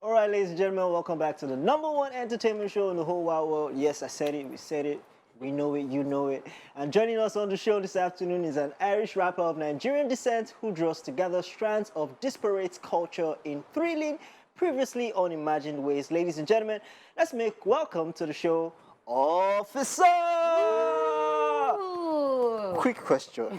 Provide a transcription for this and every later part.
All right, ladies and gentlemen, welcome back to the #1 entertainment show in the whole wide world. Yes, I said it, we said it, we know it, you know it. And joining us on the show this afternoon is an Irish rapper of Nigerian descent who draws together strands of disparate culture in thrilling, previously unimagined ways. Ladies and gentlemen, let's make welcome to the show, Officer! Ooh. Quick question.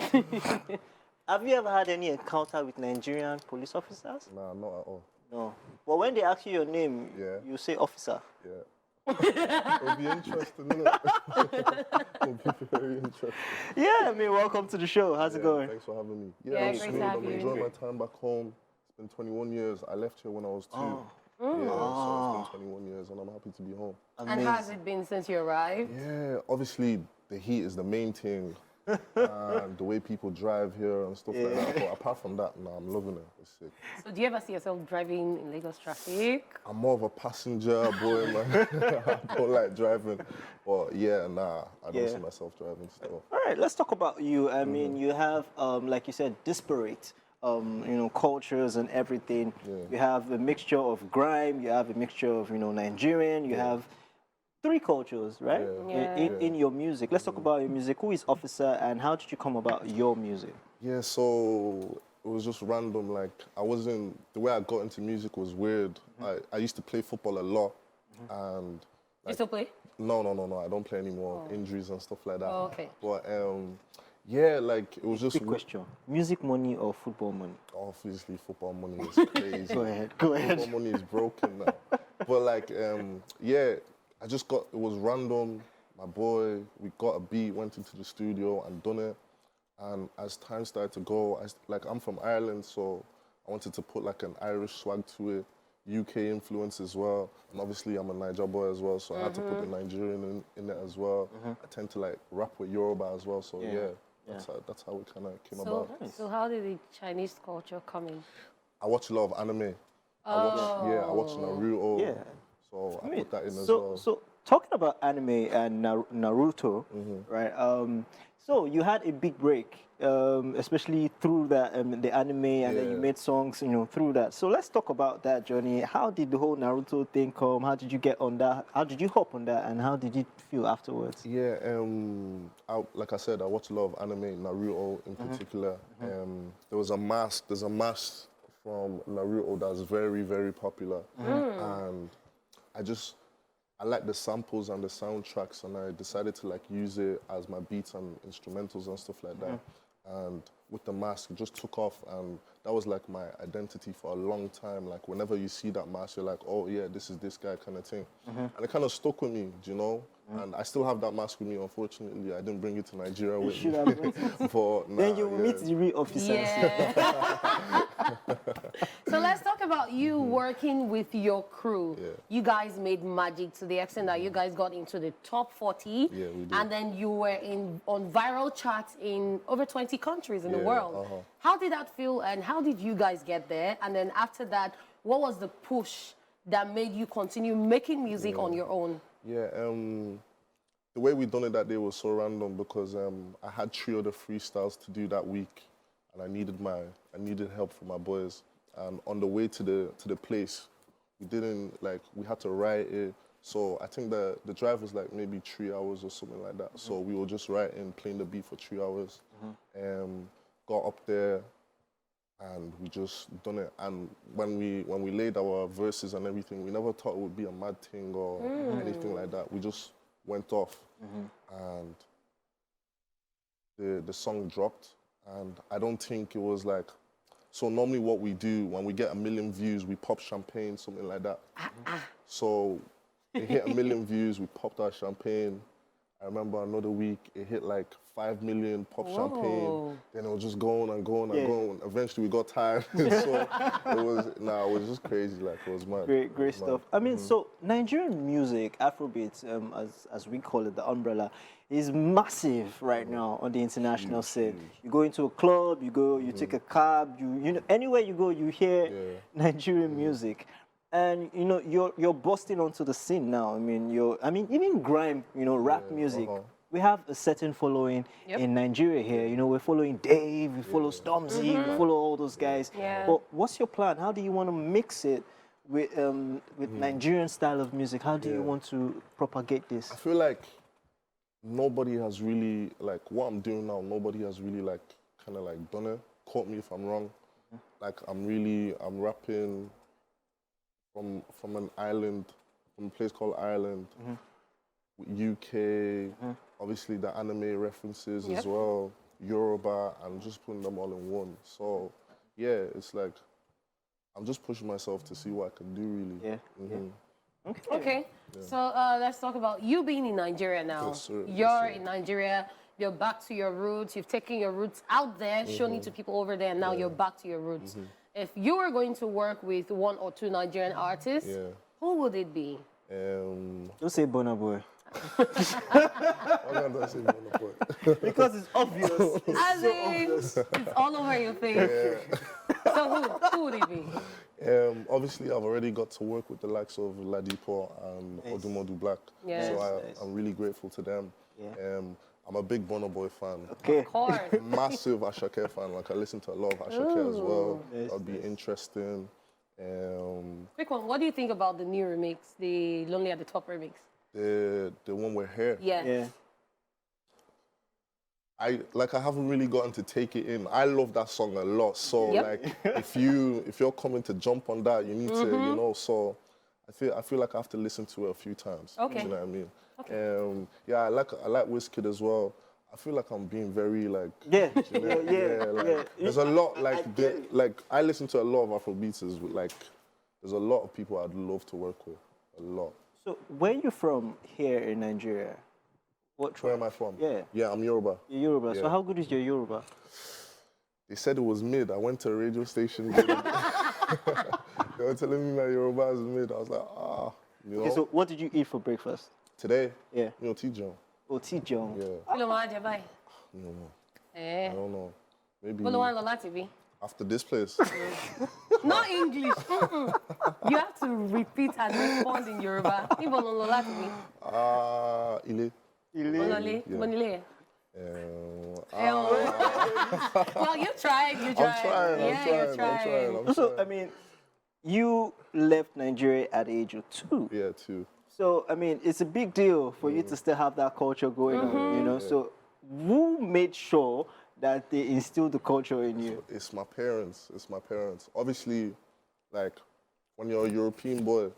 Have you ever had any encounter with Nigerian police officers? Nah, not at all. No. But when they ask you your name, Yeah. you say officer. Yeah. It'll be interesting, innit? It'll be very interesting. Yeah, I mean, welcome to the show. How's it going? Thanks for having me. Yeah, I'm great smooth. to have I'm you. enjoying my time back home. It's been 21 years. I left here when I was 2. Oh. Yeah, so it's been 21 years and I'm happy to be home. And how has it been since you arrived? Yeah, obviously the heat is the main thing. And the way people drive here and stuff like that. But apart from that, nah, I'm loving it. It's sick. So do you ever see yourself driving in Lagos traffic? I'm more of a passenger boy, man. I don't like driving. But yeah, nah, I don't see myself driving still. All right, let's talk about you. I mean, you have, like you said, disparate, cultures and everything. Yeah. You have a mixture of grime. You have a mixture of, Nigerian. You have 3 cultures, right? Yeah. In your music. Let's talk about your music. Who is Officer and how did you come about your music? Yeah, so it was just random. Like, the way I got into music was weird. I used to play football a lot. And You still play? no, I don't play anymore. Injuries and stuff like that. Oh, okay. But yeah, like it was just Big question. Music money or football money? obviously football money is crazy. Go ahead, go ahead. Football money is broken now. But like, yeah, it was random. My boy, we got a beat, went into the studio and done it. And as time started to go, I'm from Ireland, so I wanted to put like an Irish swag to it, UK influence as well. And obviously I'm a Niger boy as well, so I had to put the Nigerian in it as well. I tend to like rap with Yoruba as well, so yeah, that's how it kind of came about. So how did the Chinese culture come in? I watch a lot of anime. I watch Naruto. Yeah. So I put that in as so, well. So talking about anime and Naruto, right? So you had a big break, especially through that the anime, and then you made songs, through that. So let's talk about that journey. How did the whole Naruto thing come? How did you get on that? How did you hop on that? And how did you feel afterwards? Yeah, like I said, I watch a lot of anime, Naruto in particular. There's a mask from Naruto that's very, very popular. And I like the samples and the soundtracks, and I decided to like use it as my beats and instrumentals and stuff like that. And with the mask, it just took off, and that was like my identity for a long time. Like whenever you see that mask, you're like, oh yeah, this is this guy kind of thing. And it kind of stuck with me, do you know? And I still have that mask with me. Unfortunately, I didn't bring it to Nigeria with me. But Then you will meet the real officers. Yeah. So let's talk about you working with your crew. Yeah. You guys made magic to the extent that you guys got into the top 40. Yeah, we did. And then you were on viral charts in over 20 countries in the world. How did that feel and how did you guys get there? And then after that, what was the push that made you continue making music on your own? Yeah, the way we done it that day was so random because I had 3 other freestyles to do that week, and I needed help from my boys. And on the way to the place, we had to write it. So I think the drive was like maybe 3 hours or something like that. So we were just writing, playing the beat for 3 hours. Got up there, and we just done it. And when we laid our verses and everything, we never thought it would be a mad thing or anything like that. We just went off, and the song dropped. And I don't think it was like, so normally what we do when we get 1 million views, we pop champagne, something like that. So it hit 1 million views, we popped our champagne. I remember another week, it hit like 5 million pop champagne. Then it was just going and going and going. Eventually we got tired. So it was just crazy. Like, it was mad. Great stuff. I mean, so Nigerian music, Afrobeat, as we call it, the umbrella, is massive right now on the international scene. You go into a club, you take a cab, anywhere you go, you hear Nigerian music. And you're busting onto the scene now. I mean, even grime, rap music. We have a certain following in Nigeria here. We're following Dave, we follow Stormzy, we follow all those guys. Yeah. But what's your plan? How do you want to mix it with Nigerian style of music? How do you want to propagate this? I feel like nobody has really, like, what I'm doing now, nobody has really, like, kind of, like, done it. Quote me if I'm wrong. Like, I'm rapping from an island, from a place called Ireland, UK, obviously the anime references as well, Yoruba, and just putting them all in one. So, yeah, it's like, I'm just pushing myself to see what I can do, really. Yeah. Okay. So let's talk about you being in Nigeria now. Yes, sir. You're in Nigeria. You're back to your roots. You've taken your roots out there, shown it to people over there, and now you're back to your roots. If you were going to work with 1 or 2 Nigerian artists, who would it be? Don't say Burna Boy. Why can't I say Burna Boy? Because it's obvious. It's As so in, obvious. it's all over your face. So who would it be? Obviously, I've already got to work with the likes of Ladipo and Odumodu Black, Yes. so I'm really grateful to them. Yeah. I'm a big Burna Boy fan. Okay. Of course. Massive Ashake fan. Like, I listen to a lot of Ashake as well. Yes, That'd be interesting. Quick one. What do you think about the new remix, the Lonely at the Top remix? The one we're here. Yeah. I haven't really gotten to take it in. I love that song a lot. So like, if you're coming to jump on that, you need to, you know. So I feel like I have to listen to it a few times. Okay. Do you know what I mean? Okay. Yeah, I like Wizkid as well. I feel like I'm being very like. Yeah. You know, like, there's a lot like I listen to a lot of Afrobeats. Like, there's a lot of people I'd love to work with. A lot. So where are you from here in Nigeria? What Where tribe? am I from? Yeah. Yeah, I'm Yoruba. You're Yoruba. Yeah. So how good is your Yoruba? They said it was mid. I went to a radio station. They were telling me my Yoruba is mid. I was like, you know. Okay, so what did you eat for breakfast? Today, Yeah. you know, Tijon. Oh, Tijon. Yeah. Kí ló máa jẹ báyìí? I don't know. Maybe Bó ló wá ń lọ láti bí? after this place. Not English. You have to repeat and respond in Yoruba. Níbo ló ń lọ láti bí? Ile. Olólè? Yeah. Mo nílé ẹ̀. Um, Well, you tried. You tried. I'm You're trying. So, I mean, you left Nigeria at the age of 2. Yeah, too. So, I mean, it's a big deal for you to still have that culture going on, you know? So, who made sure that they instilled the culture in you? It's my parents. It's my parents. Obviously, like, when you're a European boy,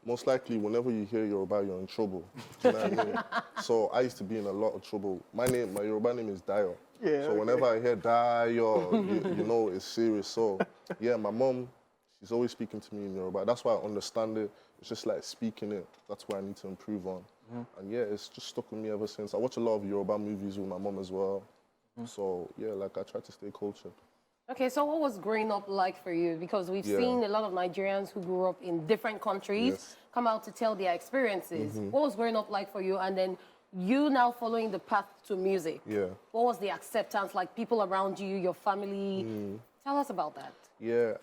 most likely, whenever you hear Yoruba, you're in trouble. Do you know what I mean? So I used to be in a lot of trouble. My Yoruba name is Dayo. Yeah, So whenever I hear Dayo, you know it's serious. So, yeah, my mom, she's always speaking to me in Yoruba. That's why I understand it. It's just like speaking it. That's what I need to improve on. And yeah, it's just stuck with me ever since. I watch a lot of Yoruba movies with my mom as well. So, yeah, like, I try to stay cultured. Okay, so what was growing up like for you? Because we've seen a lot of Nigerians who grew up in different countries come out to tell their experiences. What was growing up like for you? And then you now following the path to music. Yeah. What was the acceptance like? People around you, your family. Tell us about that. Yeah,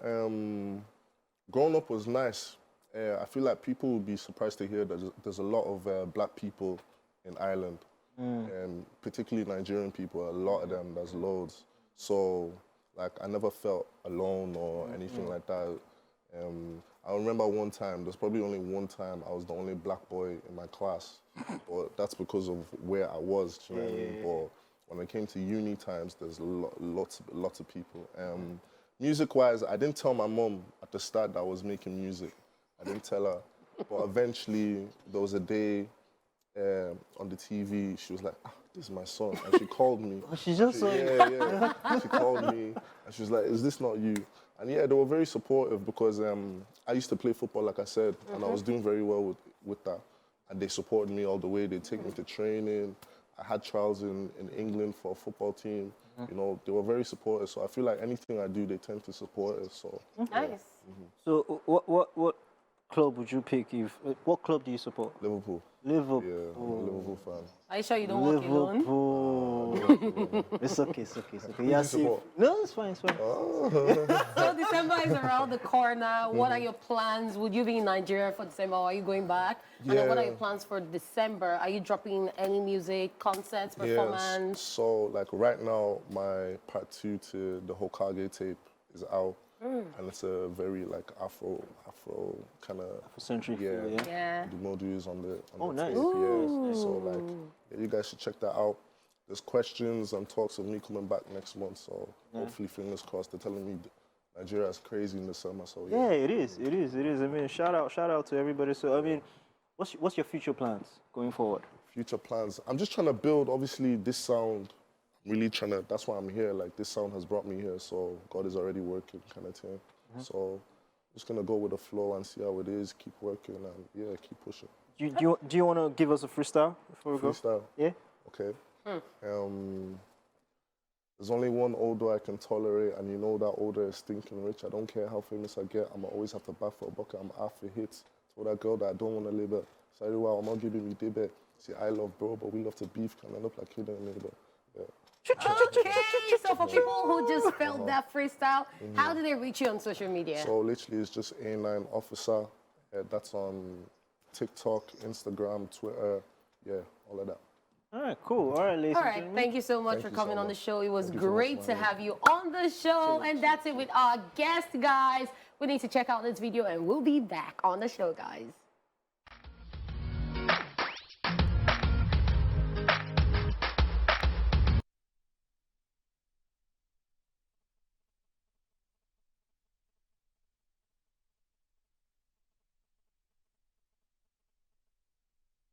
growing up was nice. I feel like people would be surprised to hear that there's a lot of black people in Ireland, and particularly Nigerian people. A lot of them, there's loads. So, like, I never felt alone or anything like that. I remember one time, there's probably only one time I was the only black boy in my class, but that's because of where I was. Do you know what I mean? But when I came to uni times, there's lots of people. Music-wise, I didn't tell my mom at the start that I was making music. I didn't tell her, but eventually there was a day on the TV. She was like, "This is my son," and she called me. She just saw you. Yeah. She called me, and she was like, "Is this not you?" And yeah, they were very supportive because I used to play football, like I said, and I was doing very well with that. And they supported me all the way. They take me to training. I had trials in England for a football team. You know, they were very supportive. So I feel like anything I do, they tend to support it. So Nice. So, what club would you pick? What club do you support? Liverpool. Liverpool. Yeah, I'm a Liverpool fan. Are you sure you don't walk alone? Liverpool. It's okay. Yeah, you support? No, it's fine. So December is around the corner. What are your plans? Would you be in Nigeria for December or are you going back? And then what are your plans for December? Are you dropping any music, concerts, performance? So, like, right now, my part 2 to the Hokage tape is out. and it's a very like Afro kind of Afrocentric yeah, feel, yeah. Yeah. the modules on the nice. tape, yeah. So like, yeah, you guys should check that out. There's questions and talks of me coming back next month, so hopefully, fingers crossed. They're telling me Nigeria is crazy in the summer, so Yeah, it is. It is. It is. I mean, shout out to everybody. So, I mean, what's your future plans going forward? Future plans. I'm just trying to build, obviously, this sound. Really trying to, that's why I'm here. Like, this sound has brought me here, so God is already working kind of thing. So, just going to go with the flow and see how it is, keep working, and yeah, keep pushing. Do you want to give us a freestyle before we go? Freestyle? Yeah? Okay. There's only one odor I can tolerate, and you know that odor is stinking rich. I don't care how famous I get, I'ma always have to back for a bucket. I'm after hits. So that girl that I don't want to live it. Sorry, wow, I'm not giving me debate. See, I love bro, but we love to beef, can end up like kid and neighbor. Yeah. Okay, so for people who just felt that freestyle, how do they reach you on social media? So literally it's just A9 Officer. That's on TikTok, Instagram, Twitter, yeah, all of that. All right, cool. All right, ladies All and right, gentlemen. thank you so much Thank for you coming so on the much. show. It was Thank you so much great for to having have you on the show. And that's it with our guest, guys. We need to check out this video and we'll be back on the show, guys.